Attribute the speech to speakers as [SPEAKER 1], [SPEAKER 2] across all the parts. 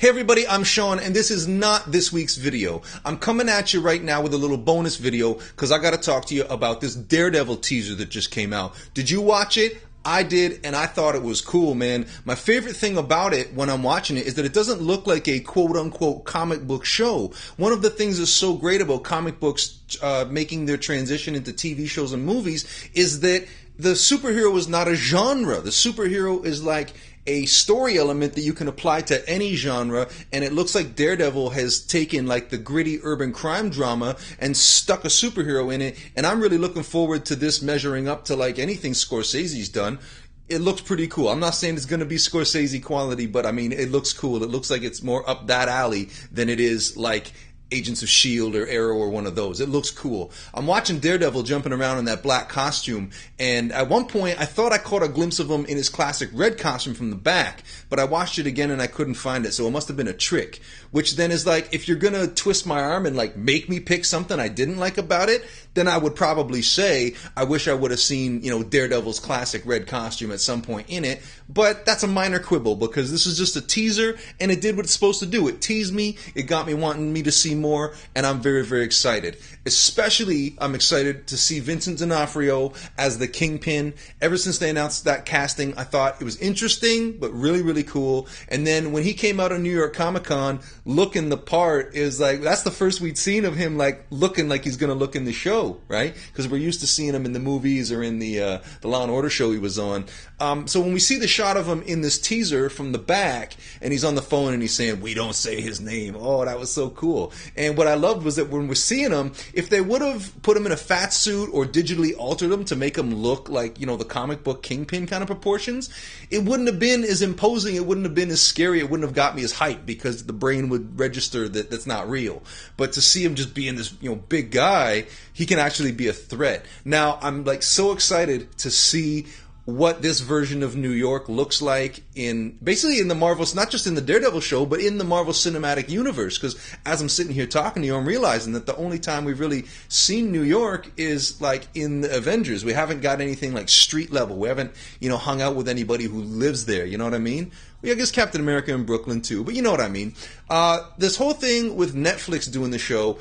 [SPEAKER 1] Hey everybody, I'm Sean, and this is not this week's video. I'm coming at you right now with a little bonus video because I got to talk to you about this Daredevil teaser that just came out. Did you watch it? I did, and I thought it was cool, man. My favorite thing about it when I'm watching it is that it doesn't look like a quote-unquote comic book show. One of the things that's so great about comic books making their transition into TV shows and movies is that the superhero is not a genre. The superhero is like a story element that you can apply to any genre, and it looks like Daredevil has taken like the gritty urban crime drama and stuck a superhero in it, and I'm really looking forward to this measuring up to like anything Scorsese's done. It looks pretty cool. I'm not saying it's going to be Scorsese quality, but I mean, it looks cool. It looks like it's more up that alley than it is like Agents of S.H.I.E.L.D. or Arrow or one of those. It looks cool. I'm watching Daredevil jumping around in that black costume, and at one point I thought I caught a glimpse of him in his classic red costume from the back, but I watched it again and I couldn't find it, so it must have been a trick. Which then is like, if you're gonna twist my arm and like make me pick something I didn't like about it, then I would probably say I wish I would have seen, Daredevil's classic red costume at some point in it, but that's a minor quibble because this is just a teaser and it did what it's supposed to do. It teased me, it got me wanting me to see more, and I'm very, very excited. Especially, I'm excited to see Vincent D'Onofrio as the Kingpin. Ever since they announced that casting, I thought it was interesting, but really, really cool. And then when he came out of New York Comic Con looking the part, is like, that's the first we'd seen of him like looking like he's gonna look in the show, right? Because we're used to seeing him in the movies or in the Law and Order show he was on. So when we see the shot of him in this teaser from the back, and he's on the phone and he's saying, "We don't say his name." Oh, that was so cool. And what I loved was that when we're seeing him, if they would have put him in a fat suit or digitally altered him to make him look like, the comic book Kingpin kind of proportions, it wouldn't have been as imposing, it wouldn't have been as scary, it wouldn't have got me as hyped because the brain would register that that's not real. But to see him just being this, big guy, he can actually be a threat. Now, I'm like so excited to see what this version of New York looks like basically in the Marvels, not just in the Daredevil show, but in the Marvel Cinematic Universe. Because as I'm sitting here talking to you, I'm realizing that the only time we've really seen New York is like in the Avengers. We haven't got anything like street level. We haven't, hung out with anybody who lives there. You know what I mean? I guess Captain America in Brooklyn too, but you know what I mean. This whole thing with Netflix doing the show,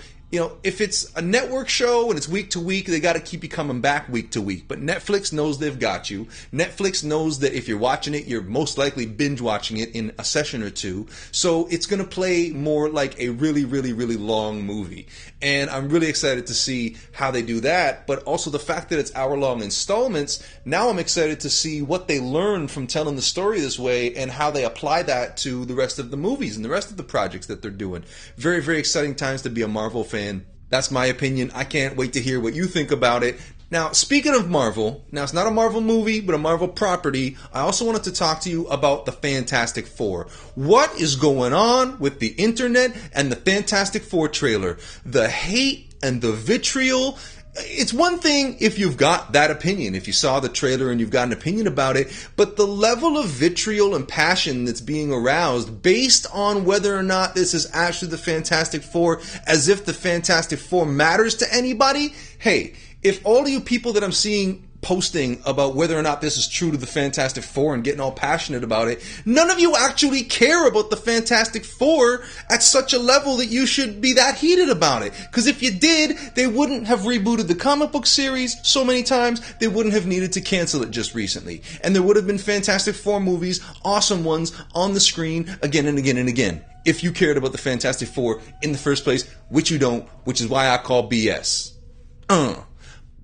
[SPEAKER 1] if it's a network show and it's week to week, they got to keep you coming back week to week. But Netflix knows they've got you. Netflix knows that if you're watching it, you're most likely binge watching it in a session or two. So it's going to play more like a really, really, really long movie. And I'm really excited to see how they do that. But also the fact that it's hour-long installments, now I'm excited to see what they learn from telling the story this way and how they apply that to the rest of the movies and the rest of the projects that they're doing. Very, very exciting times to be a Marvel fan. That's my opinion. I can't wait to hear what you think about it. Now, speaking of Marvel, now it's not a Marvel movie, but a Marvel property, I also wanted to talk to you about the Fantastic Four. What is going on with the internet and the Fantastic Four trailer? The hate and the vitriol. It's one thing if you've got that opinion, if you saw the trailer and you've got an opinion about it, but the level of vitriol and passion that's being aroused based on whether or not this is actually the Fantastic Four, as if the Fantastic Four matters to anybody. Hey, if all of you people that I'm seeing posting about whether or not this is true to the Fantastic Four and getting all passionate about it, none of you actually care about the Fantastic Four at such a level that you should be that heated about it. Because if you did, they wouldn't have rebooted the comic book series so many times, they wouldn't have needed to cancel it just recently. And there would have been Fantastic Four movies, awesome ones, on the screen again and again and again. If you cared about the Fantastic Four in the first place, which you don't, which is why I call BS.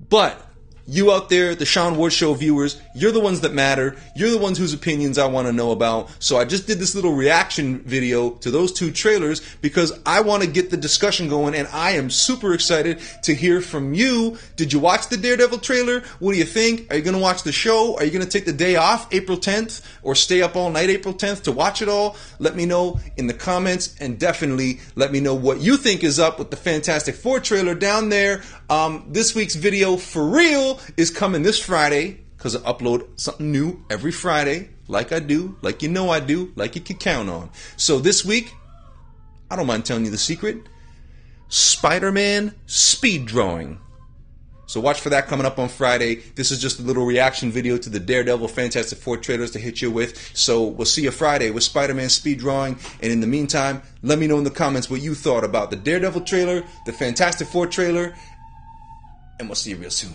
[SPEAKER 1] But you out there, the Sean Ward Show viewers, you're the ones that matter. You're the ones whose opinions I want to know about. So I just did this little reaction video to those two trailers because I want to get the discussion going, and I am super excited to hear from you. Did you watch the Daredevil trailer? What do you think? Are you going to watch the show? Are you going to take the day off April 10th or stay up all night April 10th to watch it all? Let me know in the comments, and definitely let me know what you think is up with the Fantastic Four trailer down there. This week's video for real is coming this Friday, because I upload something new every Friday, like I do, like you know I do, like you can count on. So this week, I don't mind telling you the secret, Spider-Man speed drawing. So watch for that coming up on Friday. This is just a little reaction video to the Daredevil Fantastic Four trailers to hit you with. So we'll see you Friday with Spider-Man speed drawing. And in the meantime, let me know in the comments what you thought about the Daredevil trailer, the Fantastic Four trailer, and we'll see you real soon.